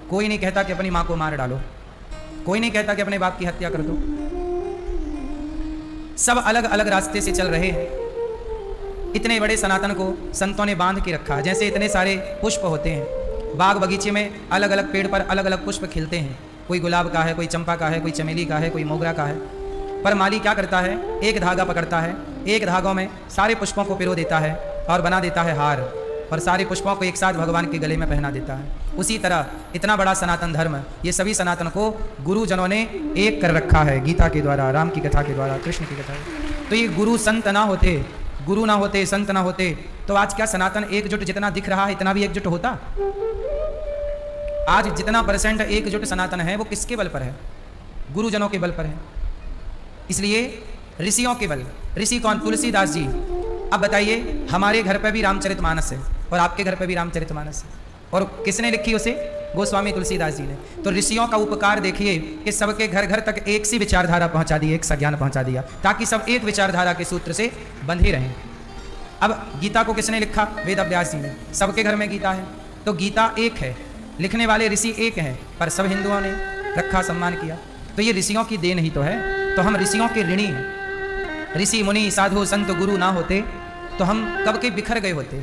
कोई नहीं कहता कि अपनी माँ को मार डालो, कोई नहीं कहता कि अपने बाप की हत्या कर दो। सब अलग अलग रास्ते से चल रहे हैं। इतने बड़े सनातन को संतों ने बांध के रखा। जैसे इतने सारे पुष्प होते हैं, बाग बगीचे में अलग अलग पेड़ पर अलग अलग पुष्प खिलते हैं, कोई गुलाब का है, कोई चंपा का है, कोई चमेली का है, कोई मोगरा का है। पर माली क्या करता है, एक धागा पकड़ता है, एक धागों में सारे पुष्पों को पिरो देता है और बना देता है हार, और सारे पुष्पों को एक साथ भगवान के गले में पहना देता है। उसी तरह इतना बड़ा सनातन धर्म, ये सभी सनातन को गुरुजनों ने एक कर रखा है गीता के द्वारा, राम की कथा के द्वारा, कृष्ण की कथा। तो ये गुरु संत ना होते, गुरु ना होते, संत ना होते, तो आज क्या सनातन एकजुट जितना दिख रहा है इतना भी एकजुट होता? आज जितना % एकजुट सनातन है वो किसके बल पर है? गुरुजनों के बल पर है। इसलिए ऋषियों के बल। ऋषि कौन? तुलसीदास जी। अब बताइए, हमारे घर पे भी रामचरितमानस है और आपके घर पे भी रामचरितमानस है, और किसने लिखी उसे? गोस्वामी तुलसीदास जी ने। तो ऋषियों का उपकार देखिए कि सबके घर घर तक एक सी विचारधारा पहुंचा दी, एक सा ज्ञान पहुंचा दिया, ताकि सब एक विचारधारा के सूत्र से बंधे रहें। अब गीता को किसने लिखा? वेद व्यास जी ने। सबके घर में गीता है, तो गीता एक है, लिखने वाले ऋषि एक हैं, पर सब हिंदुओं ने रखा, सम्मान किया। तो ये ऋषियों की देन ही तो है। तो हम ऋषियों के ऋणी हैं। ऋषि मुनि साधु संत गुरु ना होते तो हम कब के बिखर गए होते।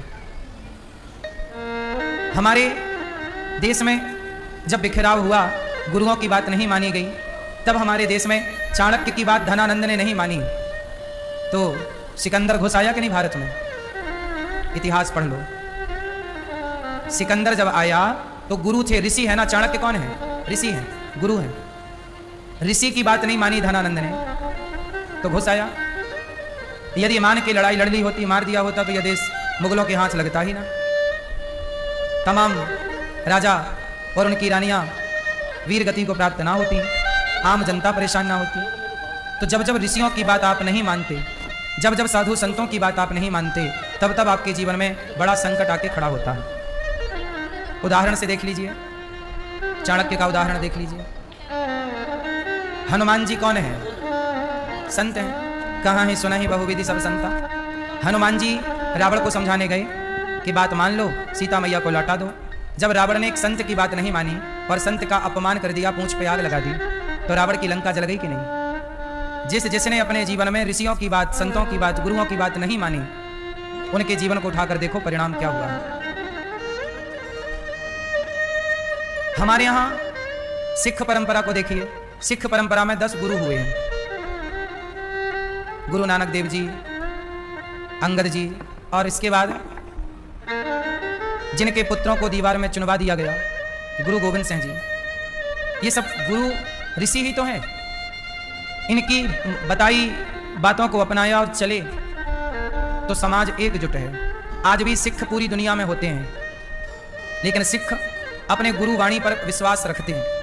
हमारे देश में जब बिखराव हुआ, गुरुओं की बात नहीं मानी गई, तब हमारे देश में चाणक्य की बात धनानंद ने नहीं मानी, तो सिकंदर घुस आया कि नहीं भारत में? इतिहास पढ़ लो। सिकंदर जब आया तो गुरु थे, ऋषि है ना। चाणक्य कौन है? ऋषि हैं, गुरु हैं। ऋषि की बात नहीं मानी धनानंद ने, तो घुस आया। यदि मान के लड़ाई लड़ ली होती, मार दिया होता, तो यह देश मुगलों के हाथ लगता ही ना। तमाम राजा और उनकी रानियां वीर गति को प्राप्त ना होती, आम जनता परेशान ना होती। तो जब जब ऋषियों की बात आप नहीं मानते, जब जब साधु संतों की बात आप नहीं मानते, तब तब आपके जीवन में बड़ा संकट आके खड़ा होता है। उदाहरण से देख लीजिए, चाणक्य का उदाहरण देख लीजिए। हनुमान जी कौन है? संत हैं। कहाँ ही सुना ही बहुविधि सब संता। हनुमान जी रावण को समझाने गए कि बात मान लो, सीता मैया को लौटा दो। जब रावण ने एक संत की बात नहीं मानी और संत का अपमान कर दिया, पूंछ पे आग लगा दी, तो रावण की लंका जल गई कि नहीं? जिसने अपने जीवन में ऋषियों की बात, संतों की बात, गुरुओं की बात नहीं मानी, उनके जीवन को उठाकर देखो परिणाम क्या हुआ। हमारे यहाँ सिख परंपरा को देखिए। सिख परंपरा में 10 गुरु हुए हैं। गुरु नानक देव जी, अंगद जी, और इसके बाद जिनके पुत्रों को दीवार में चुनवा दिया गया, गुरु गोविंद सिंह जी। ये सब गुरु ऋषि ही तो हैं। इनकी बताई बातों को अपनाया और चले तो समाज एकजुट है। आज भी सिख पूरी दुनिया में होते हैं, लेकिन सिख अपने गुरुवाणी पर विश्वास रखते हैं।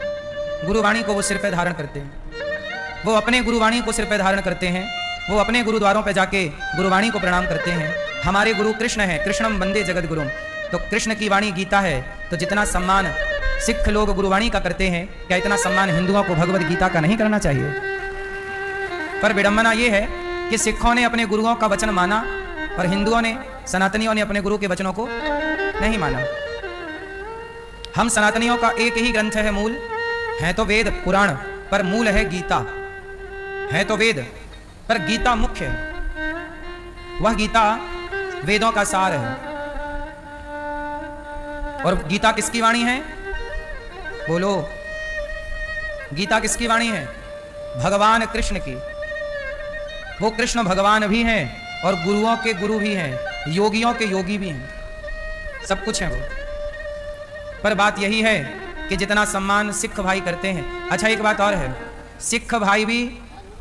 गुरुवाणी को वो सिर पे धारण करते हैं। वो अपने गुरुवाणी को सिर पे धारण करते हैं। वो अपने गुरुद्वारों पे जाके गुरुवाणी को प्रणाम करते हैं। हमारे गुरु कृष्ण हैं, कृष्णम वंदे जगत गुरुम। तो कृष्ण की वाणी गीता है, तो जितना सम्मान सिख लोग गुरुवाणी का करते हैं, क्या इतना सम्मान हिंदुओं को भगवत गीता का नहीं करना चाहिए? पर विडंबना ये है कि सिखों ने अपने गुरुओं का वचन माना और हिंदुओं ने, सनातनियों ने अपने गुरु के वचनों को नहीं माना। हम सनातनियों का एक ही ग्रंथ है मूल, है तो वेद पुराण, पर मूल है गीता। है तो वेद, पर गीता मुख्य है। वह गीता वेदों का सार है। और गीता किसकी वाणी है? बोलो, गीता किसकी वाणी है? भगवान कृष्ण की। वो कृष्ण भगवान भी हैं और गुरुओं के गुरु भी हैं, योगियों के योगी भी हैं, सब कुछ है वो। पर बात यही है कि जितना सम्मान सिख भाई करते हैं। अच्छा, एक बात और है, सिख भाई भी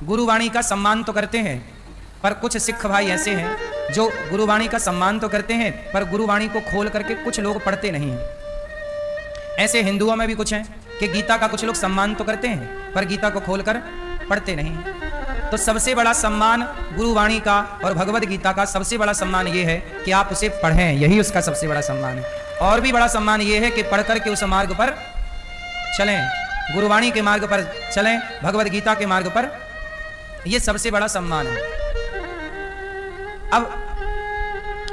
गुरुवाणी का सम्मान तो करते हैं, पर कुछ सिख भाई ऐसे हैं जो गुरुवाणी का सम्मान तो करते हैं, पर गुरुवाणी को खोल करके कुछ लोग पढ़ते नहीं हैं। ऐसे हिंदुओं में भी कुछ हैं कि गीता का कुछ लोग सम्मान तो करते हैं, पर गीता को खोलकर पढ़ते नहीं हैं। तो सबसे बड़ा सम्मान गुरुवाणी का और भगवद गीता का सबसे बड़ा सम्मान ये है कि आप उसे पढ़ें, यही उसका सबसे बड़ा सम्मान है। और भी बड़ा सम्मान ये है कि पढ़ करके उस मार्ग पर चलें, गुरुवाणी के मार्ग पर चलें, भगवद गीता के मार्ग पर। यह सबसे बड़ा सम्मान है। अब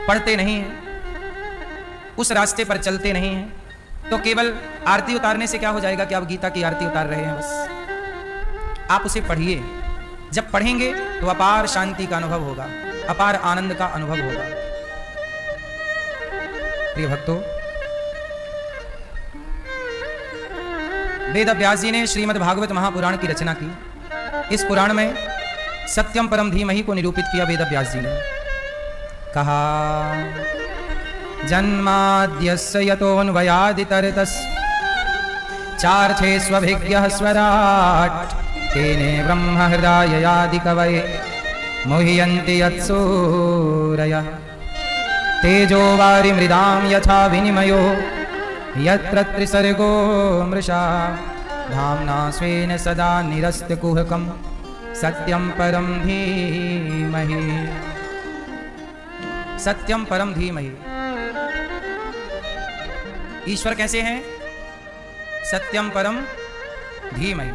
पढ़ते नहीं हैं, उस रास्ते पर चलते नहीं हैं, तो केवल आरती उतारने से क्या हो जाएगा कि आप गीता की आरती उतार रहे हैं? बस आप उसे पढ़िए। जब पढ़ेंगे तो अपार शांति का अनुभव होगा, अपार आनंद का अनुभव होगा। प्रिय भक्तों, वेद व्यास जी ने श्रीमद् भागवत महापुराण की रचना की। इस पुराण में सत्यम परम धीमहि को निरूपित किया वेद व्यास जी ने। कहा, जन्माद्यस्य यतोऽन्वयादितरतस्य चार्थेष्वभिज्ञः स्वराट् तेने ब्रह्म हृदयादिकवये मुह्यन्ति यत्सूरयः तेजो वारिमृदां यथा विनिमयो यत्र त्रिसर्गो मृषा धाम्ना स्वेन सदा निरस्तकुहकं सत्यं परं धीमहि। सत्यम परम धीमहि। ईश्वर कैसे हैं? सत्यम परम धीमहि।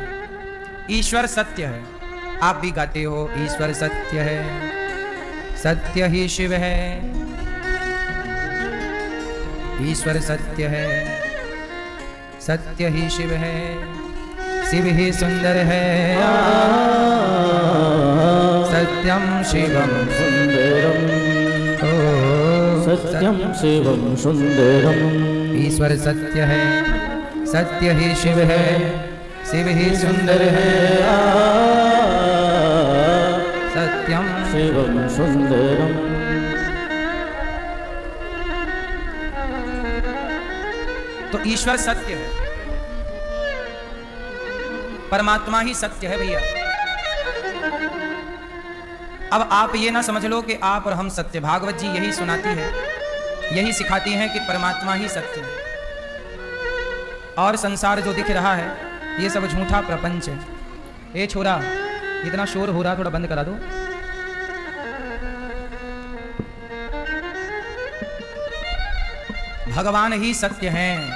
ईश्वर सत्य है। आप भी गाते हो, ईश्वर सत्य है, सत्य ही शिव है। ईश्वर सत्य है, सत्य ही शिव है, शिव ही सुंदर है। सत्यम शिवम सुंदरम, सत्यम शिवम सुंदरम। ईश्वर सत्य है, सत्य ही शिव है, शिव ही सुंदर है। सत्यम शिवम सुंदरम। तो ईश्वर सत्य है, परमात्मा ही सत्य है भैया। अब आप ये ना समझ लो कि आप और हम सत्य। भागवत जी यही सुनाती है, यही सिखाती हैं कि परमात्मा ही सत्य है और संसार जो दिख रहा है ये सब झूठा प्रपंच है। ए छोरा, इतना शोर हो रहा, थोड़ा बंद करा दो। भगवान ही सत्य हैं,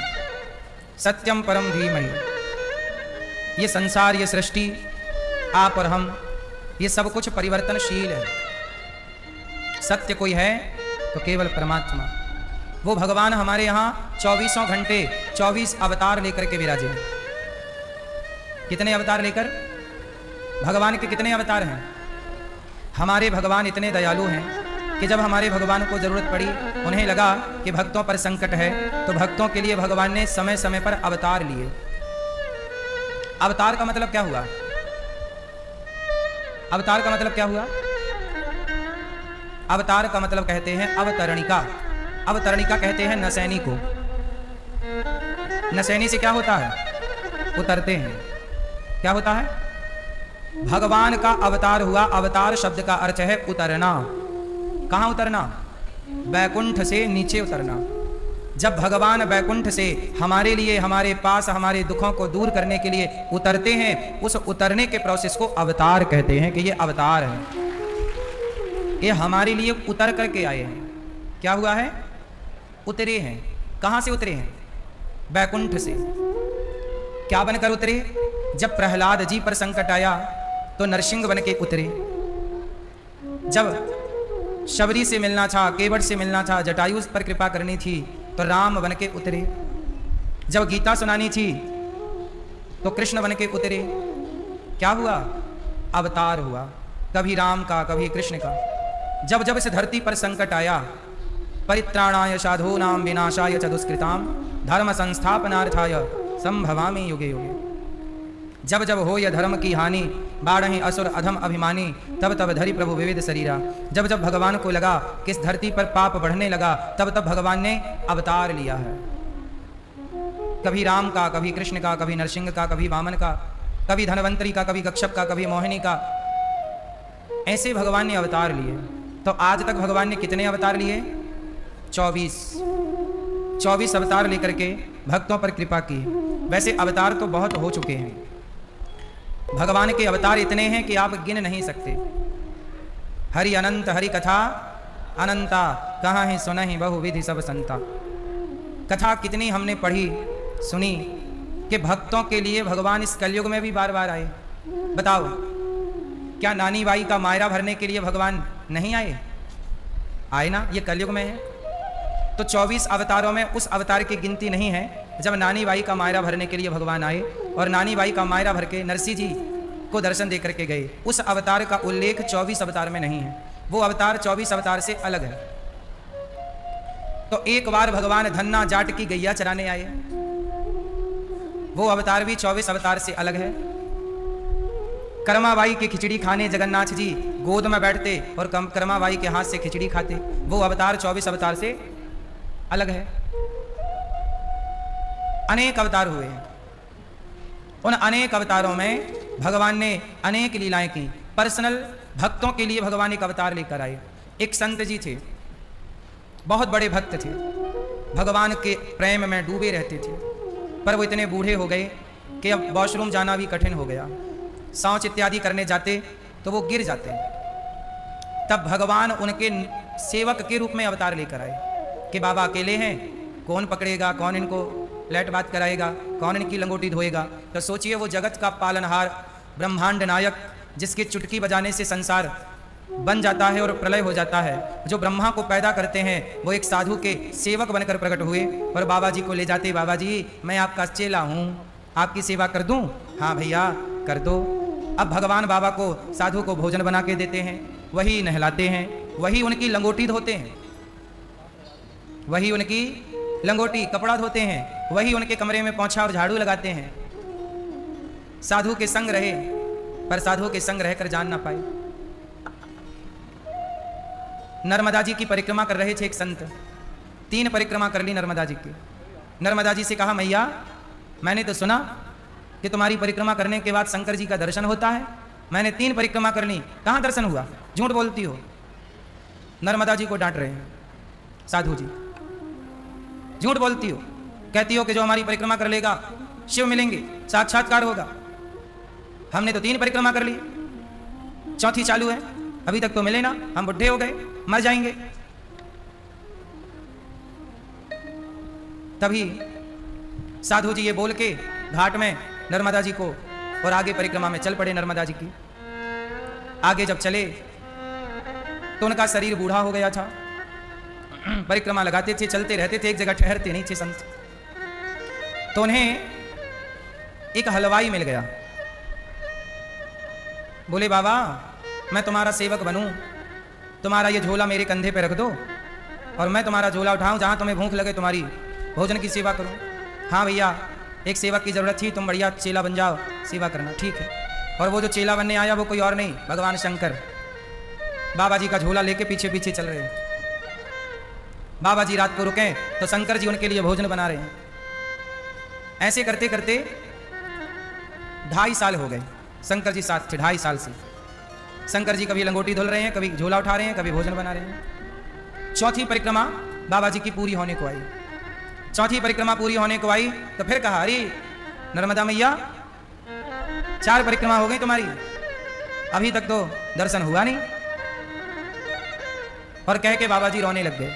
सत्यम परम धीमहि। ये संसार, ये सृष्टि, आप और हम, ये सब कुछ परिवर्तनशील है। सत्य कोई है तो केवल परमात्मा। वो भगवान हमारे यहाँ 24 घंटे 24 अवतार लेकर के विराजे। कितने अवतार लेकर? भगवान के कितने अवतार हैं? हमारे भगवान इतने दयालु हैं कि जब हमारे भगवान को जरूरत पड़ी, उन्हें लगा कि भक्तों पर संकट है, तो भक्तों के लिए भगवान ने समय समय पर अवतार लिए। अवतार का मतलब क्या हुआ? अवतार का मतलब क्या हुआ? अवतार का मतलब कहते हैं अवतरणिका। अवतरणिका कहते हैं नसैनी को। नसैनी से क्या होता है? उतरते हैं। क्या होता है? भगवान का अवतार हुआ। अवतार शब्द का अर्थ है उतरना। कहाँ उतरना? बैकुंठ से नीचे उतरना। जब भगवान बैकुंठ से हमारे लिए, हमारे पास, हमारे दुखों को दूर करने के लिए उतरते हैं, उस उतरने के प्रोसेस को अवतार कहते हैं कि ये अवतार है, ये हमारे लिए उतर करके आए हैं। क्या हुआ है? उतरे हैं। कहाँ से उतरे हैं? बैकुंठ से। क्या बनकर उतरे? जब प्रहलाद जी पर संकट आया तो नरसिंह बन के उतरे। जब शबरी से मिलना था, केवट से मिलना था, जटायु पर कृपा करनी थी तो राम बन के उतरे। जब गीता सुनानी थी तो कृष्ण बन के उतरे। क्या हुआ? अवतार हुआ, कभी राम का, कभी कृष्ण का। जब जब इस धरती पर संकट आया, परित्राणाय साधूनां विनाशाय च दुष्कृतां धर्म संस्थापनार्थाय संभवामि युगे युगे। जब जब हो यह धर्म की हानि, बाढ़हि असुर अधम अभिमानी, तब तब धरि प्रभु विविध शरीरा। जब जब भगवान को लगा कि इस धरती पर पाप बढ़ने लगा, तब तब भगवान ने अवतार लिया है। कभी राम का, कभी कृष्ण का, कभी नरसिंह का, कभी वामन का, कभी धनवंतरी का, कभी कश्यप का, कभी मोहिनी का। ऐसे भगवान ने अवतार लिए। तो आज तक भगवान ने कितने अवतार लिए? 24 अवतार लेकर के भक्तों पर कृपा की। वैसे अवतार तो बहुत हो चुके हैं। भगवान के अवतार इतने हैं कि आप गिन नहीं सकते। हरि अनंत हरि कथा अनंता, कहाँ है सुनहि बहुविधि सब संता। कथा कितनी हमने पढ़ी, सुनी कि भक्तों के लिए भगवान इस कलयुग में भी बार बार आए। बताओ, क्या नानी बाई का मायरा भरने के लिए भगवान नहीं आए? आए ना, ये कलयुग में है। तो 24 अवतारों में उस अवतार की गिनती नहीं है जब नानी बाई का मायरा भरने के लिए भगवान आए और नानी बाई का मायरा भर के नरसिंह जी को दर्शन दे करके गए, उस अवतार का उल्लेख 24 अवतार में नहीं है। वो अवतार 24 अवतार से अलग है। तो एक बार भगवान धन्ना जाट की गैया चराने आए, वो अवतार भी 24 अवतार से अलग है। कर्माबाई की खिचड़ी खाने जगन्नाथ जी गोद में बैठते और कर्माबाई के हाथ से खिचड़ी खाते, वो अवतार 24 अवतार से अलग है। अनेक अवतार हुए हैं। उन अनेक अवतारों में भगवान ने अनेक लीलाएं की। पर्सनल भक्तों के लिए भगवान एक अवतार लेकर आए। एक संत जी थे, बहुत बड़े भक्त थे, भगवान के प्रेम में डूबे रहते थे, पर वो इतने बूढ़े हो गए कि अब वॉशरूम जाना भी कठिन हो गया। शौच इत्यादि करने जाते तो वो गिर जाते। तब भगवान उनके सेवक के रूप में अवतार लेकर आए कि बाबा अकेले हैं, कौन पकड़ेगा, कौन इनको लेट बात कराएगा, कौन इनकी लंगोटी धोएगा। तो सोचिए, वो जगत का पालनहार, ब्रह्मांड नायक, जिसकी चुटकी बजाने से संसार बन जाता है और प्रलय हो जाता है, जो ब्रह्मा को पैदा करते हैं, वो एक साधु के सेवक बनकर प्रकट हुए और बाबा जी को ले जाते। बाबा जी, मैं आपका चेला हूँ, आपकी सेवा कर दूँ? हाँ भैया कर दो। अब भगवान बाबा को, साधु को भोजन बना के देते हैं, वही नहलाते हैं, वही उनकी लंगोटी धोते हैं, वही उनकी लंगोटी कपड़ा धोते हैं, वही उनके कमरे में पोंछा और झाड़ू लगाते हैं। साधु के संग रहे, पर साधु के संग रहकर जान ना पाए। नर्मदा जी की परिक्रमा कर रहे थे एक संत, 3 परिक्रमा कर ली नर्मदा जी की। नर्मदा जी से कहा, मैया मैंने तो सुना कि तुम्हारी परिक्रमा करने के बाद शंकर जी का दर्शन होता है, मैंने 3 परिक्रमा कर ली, कहाँ दर्शन हुआ? झूठ बोलती हो। नर्मदा जी को डांट रहे हैं साधु जी, झूठ बोलती हो, कहती हो कि जो हमारी परिक्रमा कर लेगा शिव मिलेंगे, साक्षात्कार होगा। हमने तो 3 परिक्रमा कर ली, 4थी चालू है, अभी तक तो मिले ना, हम बुढ़े हो गए, मर जाएंगे। तभी साधु जी ये बोल के घाट में नर्मदा जी को और आगे परिक्रमा में चल पड़े। नर्मदा जी की आगे जब चले तो उनका शरीर बूढ़ा हो गया था। परिक्रमा लगाते थे, चलते रहते थे, एक जगह ठहरते नहीं थे संत। तो उन्हें एक हलवाई मिल गया। बोले, बाबा मैं तुम्हारा सेवक बनूं, तुम्हारा ये झोला मेरे कंधे पे रख दो और मैं तुम्हारा झोला उठाऊं, जहां तुम्हें भूख लगे तुम्हारी भोजन की सेवा करूं। हाँ भैया, एक सेवक की जरूरत थी, तुम बढ़िया चेला बन जाओ, सेवा करना। ठीक है। और वो जो चेला बनने आया वो कोई और नहीं, भगवान शंकर बाबा जी का झोला लेके पीछे पीछे चल रहे हैं। बाबा जी रात को रुके तो शंकर जी उनके लिए भोजन बना रहे हैं। ऐसे करते करते 2.5 साल हो गए, शंकर जी साथ थे 2.5 साल से। शंकर जी कभी लंगोटी धुल रहे हैं, कभी झोला उठा रहे हैं, कभी भोजन बना रहे हैं। 4थी परिक्रमा बाबा जी की पूरी होने को आई। 4थी परिक्रमा पूरी होने को आई तो फिर कहा, अरे नर्मदा मैया 4 परिक्रमा हो गई तुम्हारी, अभी तक तो दर्शन हुआ नहीं। और कह के बाबा जी रोने लग गए।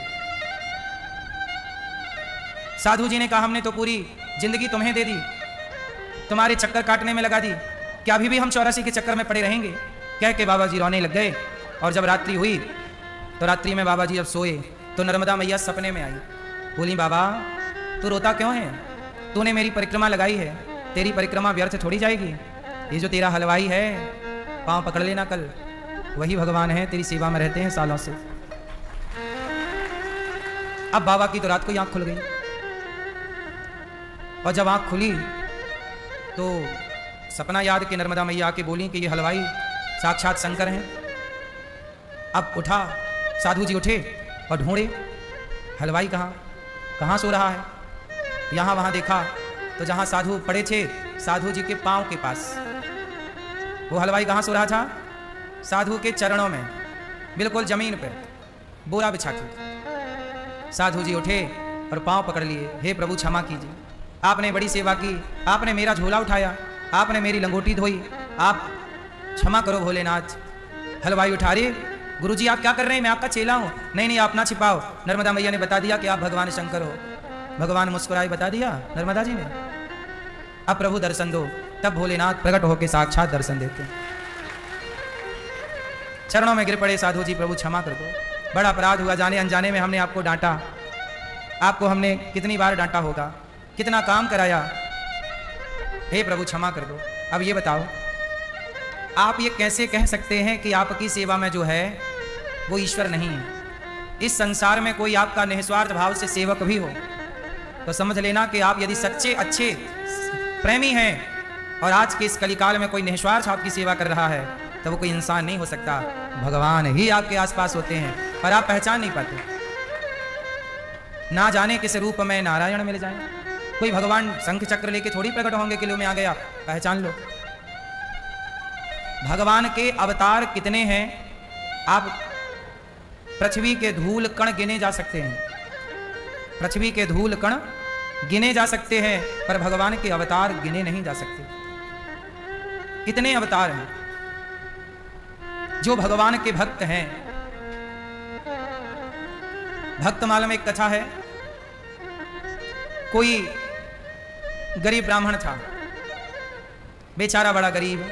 साधु जी ने कहा, हमने तो पूरी जिंदगी तुम्हें दे दी, तुम्हारे चक्कर काटने में लगा दी, क्या अभी भी हम 84 के चक्कर में पड़े रहेंगे? कह के बाबा जी रोने लग गए। और जब रात्रि हुई तो रात्रि में बाबा जी जब सोए तो नर्मदा मैया सपने में आई। बोली, बाबा तू रोता क्यों है? तूने मेरी परिक्रमा लगाई है, तेरी परिक्रमा व्यर्थ थोड़ी जाएगी। ये जो तेरा हलवाई है, पाँव पकड़ लेना कल, वही भगवान है, तेरी सेवा में रहते हैं सालों से। अब बाबा की तो रात को ही आँख खुल गई। और जब आँख खुली तो सपना याद कि नर्मदा मैया आके बोली कि ये हलवाई साक्षात शंकर हैं। अब उठा, साधु जी उठे और ढूंढे हलवाई कहाँ सो रहा है। यहाँ वहाँ देखा तो जहाँ साधु पड़े थे, साधु जी के पाँव के पास वो हलवाई कहाँ सो रहा था? साधु के चरणों में, बिल्कुल जमीन पर बोरा बिछा के। साधु जी उठे और पाँव पकड़ लिए, हे प्रभु क्षमा कीजिए, आपने बड़ी सेवा की, आपने मेरा झोला उठाया, आपने मेरी लंगोटी धोई, आप क्षमा करो भोलेनाथ। हलवाई उठा रहे, गुरुजी आप क्या कर रहे हैं? मैं आपका चेला हूँ। नहीं आप ना छिपाओ, नर्मदा मैया ने बता दिया कि आप भगवान शंकर हो। भगवान मुस्कुराए, बता दिया नर्मदा जी ने। अब प्रभु दर्शन दो। तब भोलेनाथ प्रकट होकर साक्षात दर्शन देते। चरणों में गिर पड़े साधु जी, प्रभु क्षमा कर दो, बड़ा अपराध हुआ, जाने अनजाने में हमने आपको डांटा, आपको हमने कितनी बार डांटा होगा, कितना काम कराया, हे प्रभु क्षमा कर दो। अब ये बताओ, आप ये कैसे कह सकते हैं कि आपकी सेवा में जो है वो ईश्वर नहीं है? इस संसार में कोई आपका निस्वार्थ भाव से सेवक भी हो तो समझ लेना कि आप यदि सच्चे अच्छे प्रेमी हैं और आज के इस कलिकाल में कोई निस्वार्थ आपकी सेवा कर रहा है तो वो कोई इंसान नहीं हो सकता, भगवान ही आपके आसपास होते हैं, पर आप पहचान नहीं पाते। ना जाने किस रूप में नारायण मिल जाए, कोई भगवान शंख चक्र लेके थोड़ी प्रकट होंगे किलो में आ गया, पहचान लो। भगवान के अवतार कितने हैं आप पृथ्वी के धूल कण गिने जा सकते हैं, पृथ्वी के धूल कण गिने जा सकते हैं, पर भगवान के अवतार गिने नहीं जा सकते। कितने अवतार हैं जो भगवान के भक्त हैं। भक्तमाला में एक कथा है, कोई गरीब ब्राह्मण था, बेचारा बड़ा गरीब।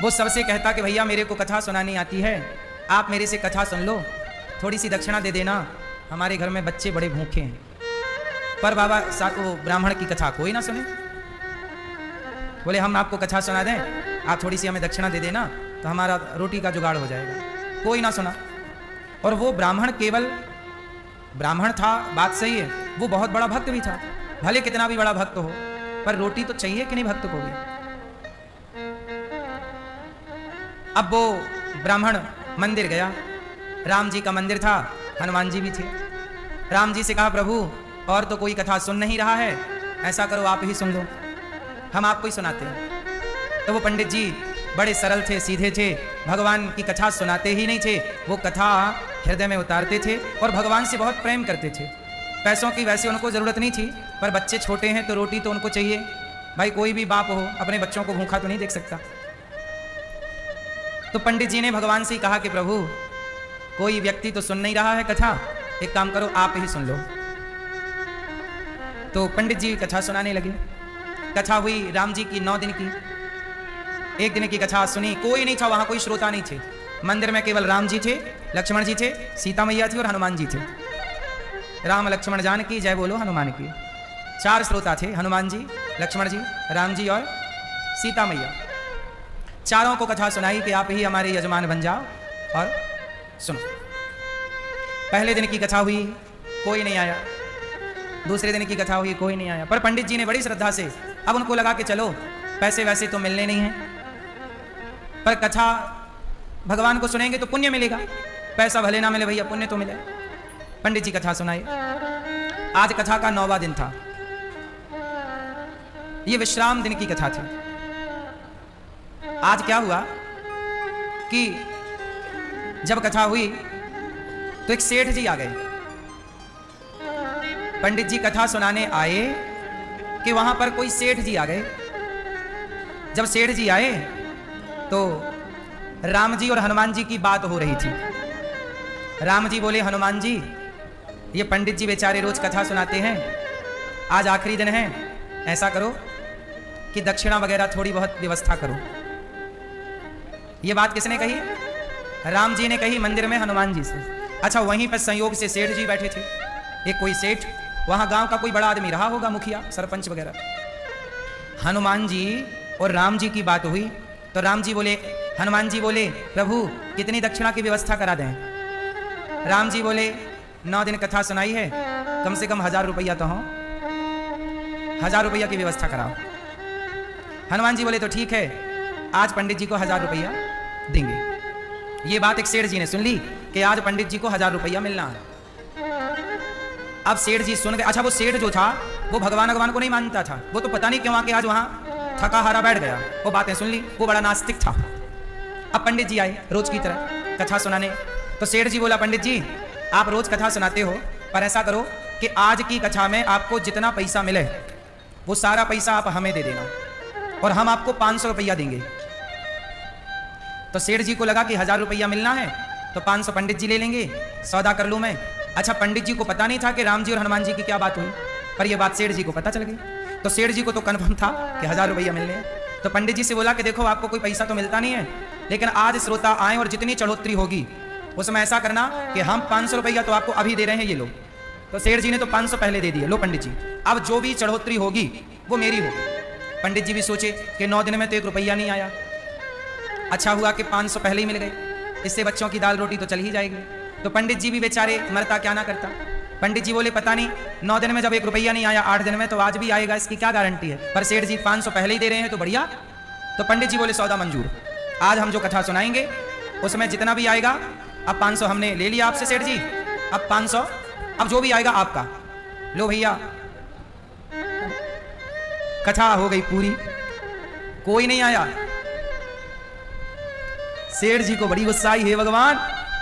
वो सबसे कहता कि भैया मेरे को कथा सुनानी आती है, आप मेरे से कथा सुन लो, थोड़ी सी दक्षिणा दे देना, हमारे घर में बच्चे बड़े भूखे हैं। पर बाबा साथ वो ब्राह्मण की कथा कोई ना सुने। बोले हम आपको कथा सुना दें, आप थोड़ी सी हमें दक्षिणा दे देना तो हमारा रोटी का जुगाड़ हो जाएगा। कोई ना सुना। और वो ब्राह्मण केवल ब्राह्मण था, बात सही है, वो बहुत बड़ा भक्त भी था, भले कितना भी बड़ा भक्त हो, पर रोटी तो चाहिए कि नहीं भक्त को भी। अब वो ब्राह्मण मंदिर गया, राम जी का मंदिर था, हनुमान जी भी थे। राम जी से कहा प्रभु और तो कोई कथा सुन नहीं रहा है, ऐसा करो आप ही सुन लो, हम आपको ही सुनाते हैं। तो वो पंडित जी बड़े सरल थे, सीधे थे, भगवान की कथा सुनाते ही नहीं थे, वो कथा हृदय में उतारते थे और भगवान से बहुत प्रेम करते थे। पैसों की वैसे उनको ज़रूरत नहीं थी, पर बच्चे छोटे हैं तो रोटी तो उनको चाहिए। भाई कोई भी बाप हो अपने बच्चों को भूखा तो नहीं देख सकता। तो पंडित जी ने भगवान से ही कहा कि प्रभु कोई व्यक्ति तो सुन नहीं रहा है कथा, एक काम करो आप ही सुन लो। तो पंडित जी कथा सुनाने लगे। कथा हुई राम जी की 9 दिन की। एक दिन की कथा सुनी, कोई नहीं था वहां, कोई श्रोता नहीं थे। मंदिर में केवल राम जी थे, लक्ष्मण जी थे, सीता मैया थी और हनुमान जी थे। राम लक्ष्मण जान की जय बोलो हनुमान की। 4 श्रोता थे, हनुमान जी, लक्ष्मण जी, राम जी और सीता मैया। चारों को कथा सुनाई कि आप ही हमारे यजमान बन जाओ और सुनो। पहले दिन की कथा हुई, कोई नहीं आया। दूसरे दिन की कथा हुई, कोई नहीं आया। पर पंडित जी ने बड़ी श्रद्धा से, अब उनको लगा कि चलो पैसे वैसे तो मिलने नहीं हैं, पर कथा भगवान को सुनेंगे तो पुण्य मिलेगा, पैसा भले ना मिले भैया पुण्य तो मिले। पंडित जी कथा सुनाए। आज कथा का 9वां दिन था, ये विश्राम दिन की कथा थी। आज क्या हुआ कि जब कथा हुई तो एक सेठ जी आ गए। पंडित जी कथा सुनाने आए कि वहां पर कोई सेठ जी आ गए। जब सेठ जी आए तो राम जी और हनुमान जी की बात हो रही थी। राम जी बोले हनुमान जी ये पंडित जी बेचारे रोज कथा सुनाते हैं, आज आखिरी दिन है, ऐसा करो कि दक्षिणा वगैरह थोड़ी बहुत व्यवस्था करो। ये बात किसने कही? राम जी ने कही मंदिर में हनुमान जी से। अच्छा, वहीं पर संयोग से सेठ जी बैठे थे। एक कोई सेठ, वहां गांव का कोई बड़ा आदमी रहा होगा, मुखिया सरपंच वगैरह। हनुमान जी और राम जी की बात हुई तो राम जी बोले, हनुमान जी बोले प्रभु कितनी दक्षिणा की व्यवस्था करा दें? राम जी बोले 9 दिन कथा सुनाई है, कम से कम 1000 रुपया तो हो, 1000 रुपया की व्यवस्था कराओ। हनुमान जी बोले तो ठीक है, आज पंडित जी को 1000 रुपया देंगे। ये बात एक सेठ जी ने सुन ली कि आज पंडित जी को 1000 रुपया मिलना है। अब सेठ जी सुन गए। अच्छा, वो सेठ जो था वो भगवान को नहीं मानता था, वो तो पता नहीं क्यों आके आज वहां थका हारा बैठ गया। वो बातें सुन ली, वो बड़ा नास्तिक था। अब पंडित जी आए रोज की तरह कथा सुनाने। तो सेठ जी बोला पंडित जी आप रोज कथा सुनाते हो, पर ऐसा करो कि आज की कथा में आपको जितना पैसा मिले वो सारा पैसा आप हमें दे देना और हम आपको 500 रुपया देंगे। तो सेठ जी को लगा कि 1000 रुपया मिलना है तो 500 पंडित जी ले लेंगे, सौदा कर लूँ मैं। अच्छा, पंडित जी को पता नहीं था कि राम जी और हनुमान जी की क्या बात हुई, पर यह बात सेठ जी को पता चल गई। तो सेठ जी को तो कन्फर्म था कि 1000 रुपया मिलने हैं। तो पंडित जी से बोला कि देखो आपको कोई पैसा तो मिलता नहीं है, लेकिन आज श्रोता आए और जितनी चढ़ोतरी होगी उसमें ऐसा करना कि हम 500 रुपया तो आपको अभी दे रहे हैं ये लोग। तो सेठ जी ने तो 500 पहले दे दिए, लो पंडित जी अब जो भी चढ़ोतरी होगी वो मेरी होगी। पंडित जी भी सोचे कि 9 दिन में तो 1 रुपया नहीं आया, अच्छा हुआ कि 500 पहले ही मिल गए, इससे बच्चों की दाल रोटी तो चल ही जाएगी। तो पंडित जी भी बेचारे मरता क्या ना करता। पंडित जी बोले पता नहीं 9 दिन में जब 1 रुपया नहीं आया 8 दिन में तो आज भी आएगा, इसकी क्या गारंटी है, पर सेठ जी 500 पहले ही दे रहे हैं तो बढ़िया। तो पंडित जी बोले सौदा मंजूर, आज हम जो कथा सुनाएंगे उसमें जितना भी आएगा, अब 500 हमने ले लिया आपसे सेठ जी, अब 500 अब जो भी आएगा आपका, लो भैया। कथा हो गई पूरी, कोई नहीं आया। सेठ जी को बड़ी गुस्सा आई, हे भगवान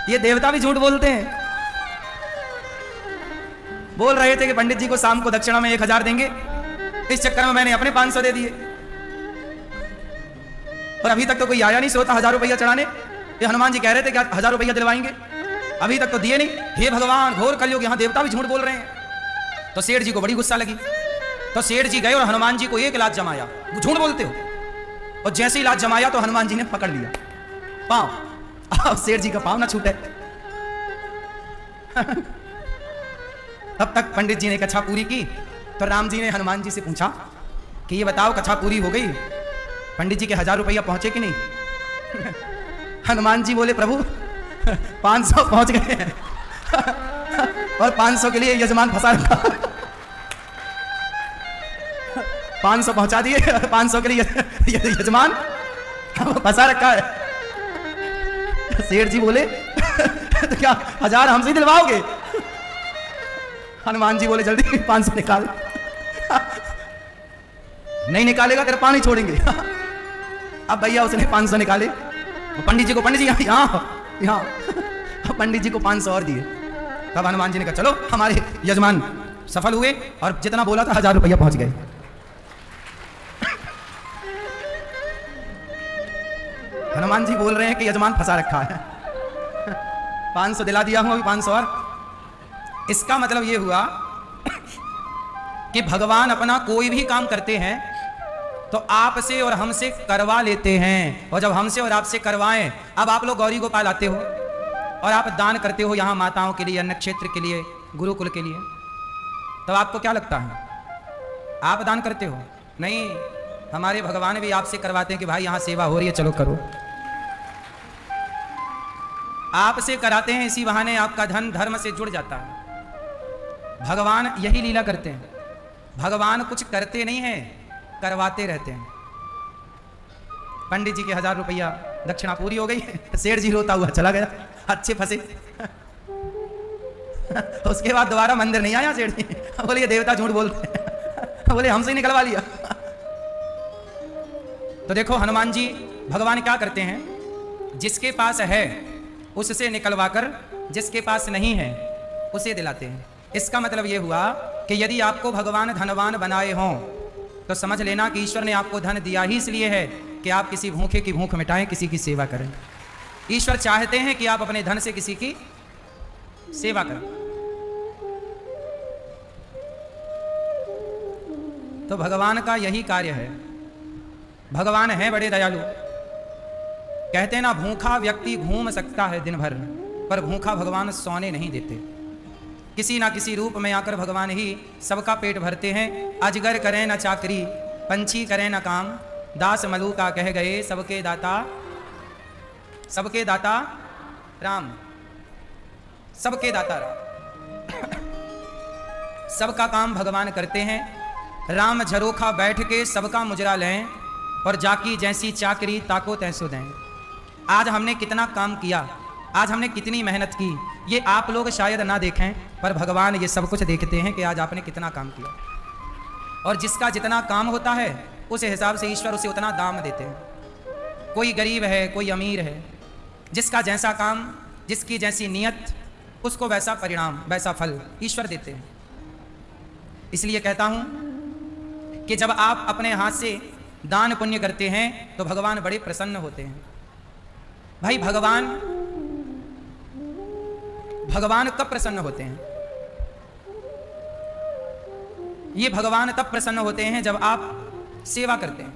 ये देवता भी झूठ बोलते हैं। बोल रहे थे कि पंडित जी को शाम को दक्षिणा में 1000 देंगे, इस चक्कर में मैंने अपने 500 दे दिए और अभी तक तो कोई आया नहीं सोता 1000 रुपया चढ़ाने। ये हनुमान जी कह रहे थे कि 1000 रुपया दिलवाएंगे, अभी तक तो दिए नहीं। हे भगवान घोर कलयुग, यहां देवता भी झूठ बोल रहे हैं। तो सेठ जी को बड़ी गुस्सा लगी, तो सेठ जी गए और हनुमान जी को 1 लात जमाया, वो झूठ बोलते हो। और जैसे ही लात जमाया तो हनुमान जी ने पकड़ लिया पांव, अब सेठ जी का पांव ना छूटे। तब तक पंडित जी ने कथा पूरी की तो राम जी ने हनुमान जी से पूछा कि ये बताओ कथा पूरी हो गई, पंडित जी के 1000 रुपया पहुंचे कि नहीं। हनुमान जी बोले प्रभु 500 पहुंच गए हैं और 500 के लिए यजमान फंसा रखा। 500 पहुंचा दिए, 500 के लिए यजमान फंसा रखा है। सेठ जी बोले तो क्या 1000 हमसे ही दिलवाओगे। हनुमान जी बोले जल्दी 500 निकाल। नहीं निकालेगा तेरा पानी छोड़ेंगे। अब भैया उसने 500 निकाले, पंडित जी यहाँ पंडित जी को 500 और दिए। तब हनुमान जी ने कहा चलो हमारे यजमान सफल हुए और जितना बोला था 1000 रुपया पहुंच गए। हनुमान जी बोल रहे हैं कि यजमान फंसा रखा है। 500 दिला दिया हूं, अभी 500 और। इसका मतलब यह हुआ कि भगवान अपना कोई भी काम करते हैं तो आपसे और हमसे करवा लेते हैं, और जब हमसे और आपसे करवाएं, अब आप लोग गौरी गोपाल आते हो और आप दान करते हो यहाँ माताओं के लिए, अन्न क्षेत्र के लिए, गुरुकुल के लिए, तो आपको क्या लगता है आप दान करते हो? नहीं, हमारे भगवान भी आपसे करवाते हैं कि भाई यहाँ सेवा हो रही है चलो करो। आपसे कराते हैं, इसी बहाने आपका धन धर्म से जुड़ जाता है। भगवान यही लीला करते हैं, भगवान कुछ करते नहीं हैं, करवाते रहते हैं। पंडित जी के 1000 रुपया दक्षिणा पूरी हो गई, सेठ जी रोता हुआ चला गया, अच्छे फंसे। उसके बाद दोबारा मंदिर नहीं आया सेठ जी, बोले ये देवता झूठ बोलते हैं। बोले हमसे ही निकलवा लिया। तो देखो हनुमान जी भगवान क्या करते हैं, जिसके पास है उससे निकलवा कर जिसके पास नहीं है उसे दिलाते हैं। इसका मतलब यह हुआ कि यदि आपको भगवान धनवान बनाए हों तो समझ लेना कि ईश्वर ने आपको धन दिया ही इसलिए है कि आप किसी भूखे की भूख मिटाएं, किसी की सेवा करें। ईश्वर चाहते हैं कि आप अपने धन से किसी की सेवा करें। तो भगवान का यही कार्य है। भगवान है बड़े दयालु। कहते ना भूखा व्यक्ति घूम सकता है दिन भर, पर भूखा भगवान सोने नहीं देते। किसी ना किसी रूप में आकर भगवान ही सबका पेट भरते हैं। अजगर करें न चाकरी, पंछी करें न काम, दास मलूका कह गए सबके दाता राम, सबके दाता राम। सबका काम भगवान करते हैं। राम झरोखा बैठ के सबका मुजरा लें, और जाकी जैसी चाकरी ताको तैसो दें। आज हमने कितना काम किया, आज हमने कितनी मेहनत की, ये आप लोग शायद ना देखें, पर भगवान ये सब कुछ देखते हैं कि आज आपने कितना काम किया। और जिसका जितना काम होता है उस हिसाब से ईश्वर उसे उतना दाम देते हैं। कोई गरीब है, कोई अमीर है, जिसका जैसा काम, जिसकी जैसी नियत, उसको वैसा परिणाम, वैसा फल ईश्वर देते हैं। इसलिए कहता हूं कि जब आप अपने हाथ से दान पुण्य करते हैं तो भगवान बड़े प्रसन्न होते हैं। भाई भगवान कब प्रसन्न होते हैं? ये भगवान तब प्रसन्न होते हैं जब आप सेवा करते हैं।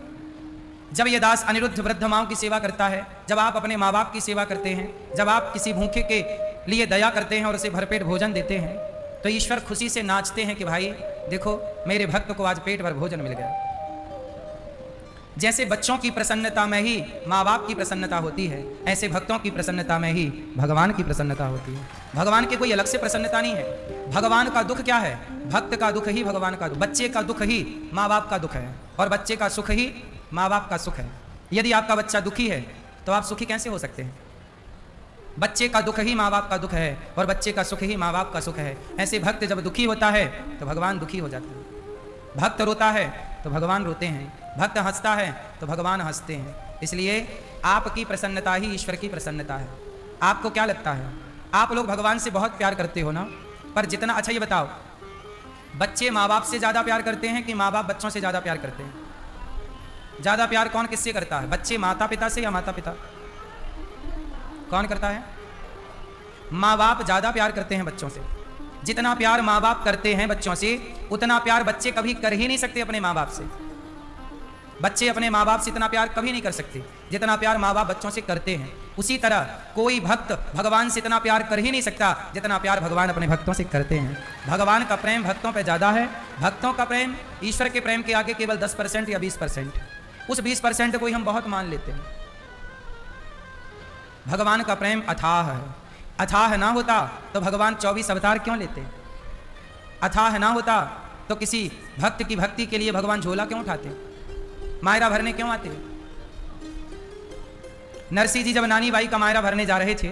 जब ये दास अनिरुद्ध वृद्ध माओं की सेवा करता है, जब आप अपने माँ बाप की सेवा करते हैं, जब आप किसी भूखे के लिए दया करते हैं और उसे भरपेट भोजन देते हैं, तो ईश्वर खुशी से नाचते हैं कि भाई देखो मेरे भक्त को आज पेट भर भोजन मिल गया। जैसे बच्चों की प्रसन्नता में ही माँ बाप की प्रसन्नता होती है, ऐसे भक्तों की प्रसन्नता में ही भगवान की प्रसन्नता होती है। भगवान की कोई अलग से प्रसन्नता नहीं है। भगवान का दुख क्या है? भक्त का दुख ही भगवान का दुख। बच्चे का दुख ही माँ बाप का दुख है और बच्चे का सुख ही माँ बाप का सुख है। यदि आपका बच्चा दुखी है तो आप सुखी कैसे हो सकते हैं? बच्चे का दुख ही माँ बाप का दुख है और बच्चे का सुख ही माँ बाप का सुख है। ऐसे भक्त जब दुखी होता है तो भगवान दुखी हो जाते हैं। भक्त रोता है तो भगवान रोते हैं, भक्त हंसता है तो भगवान हंसते हैं। इसलिए आपकी प्रसन्नता ही ईश्वर की प्रसन्नता है। आपको क्या लगता है? आप लोग भगवान से बहुत प्यार करते हो ना, पर जितना, अच्छा ये बताओ, बच्चे माँ बाप से ज़्यादा प्यार करते हैं कि माँ बाप बच्चों से ज़्यादा प्यार करते हैं? ज़्यादा प्यार कौन किससे करता है? बच्चे माता पिता से या माता पिता? कौन करता है? माँ बाप ज़्यादा प्यार करते हैं बच्चों से। जितना प्यार माँ बाप करते हैं बच्चों से, उतना प्यार बच्चे कभी कर ही नहीं सकते अपने माँ बाप से। बच्चे अपने माँ बाप से इतना प्यार कभी नहीं कर सकते जितना प्यार माँ बाप बच्चों से करते हैं। उसी तरह कोई भक्त भगवान से इतना प्यार कर ही नहीं सकता जितना प्यार भगवान अपने भक्तों से करते हैं। भगवान का प्रेम भक्तों पे ज़्यादा है। भक्तों का प्रेम ईश्वर के प्रेम के आगे केवल 10% या 20%। उस 20% को ही हम बहुत मान लेते हैं। भगवान का प्रेम अथाह है। अथाह ना होता तो भगवान 24 अवतार क्यों लेते? अथाह ना होता तो किसी भक्त की भक्ति के लिए भगवान झोला क्यों उठाते, मायरा भरने क्यों आते? नरसिंह जी जब नानी बाई का मायरा भरने जा रहे थे,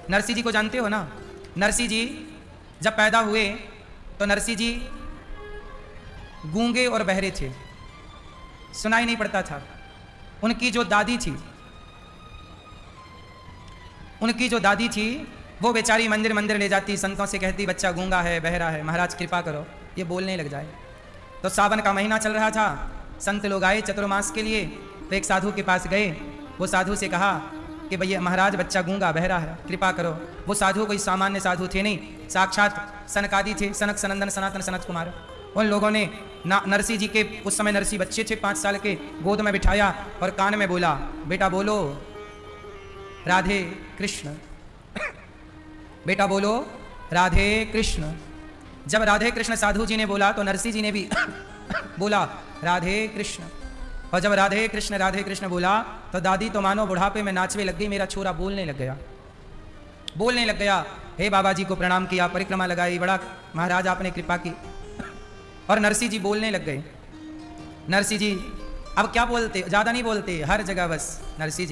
नरसिंह जी को जानते हो ना? नरसिंह जी जब पैदा हुए तो नरसिंह जी गूंगे और बहरे थे, सुनाई नहीं पड़ता था। उनकी जो दादी थी वो बेचारी मंदिर मंदिर ले जाती, संतों से कहती बच्चा गूंगा है, बहरा है, महाराज कृपा करो ये बोलने लग जाए। तो सावन का महीना चल रहा था, संत लोग आए चतुर्मास के लिए, तो एक साधु के पास गए। वो साधु से कहा कि भैया महाराज बच्चा गूंगा बहरा है, कृपा करो। वो साधु कोई सामान्य साधु थे नहीं, साक्षात सनकादि थे, सनक सनंदन सनातन सनत कुमार। उन लोगों ने नरसिंह जी के, उस समय नरसिंह बच्चे थे 5 साल के, गोद में बिठाया और कान में बोला, बेटा बोलो राधे कृष्ण, बेटा बोलो राधे कृष्ण। जब राधे कृष्ण साधु जी ने बोला तो नरसिंह जी ने भी बोला राधे कृष्ण। और जब राधे कृष्ण बोला तो दादी तो मानो बुढ़ापे में नाचने लग गई, मेरा छोरा बोलने लग गया। हे बाबा जी को प्रणाम किया, परिक्रमा लगाई, बड़ा महाराज आपने कृपा की। और नरसिंह जी बोलने लग गए। नरसिंह जी अब क्या बोलते, ज़्यादा नहीं बोलते, हर जगह बस नरसिंह जी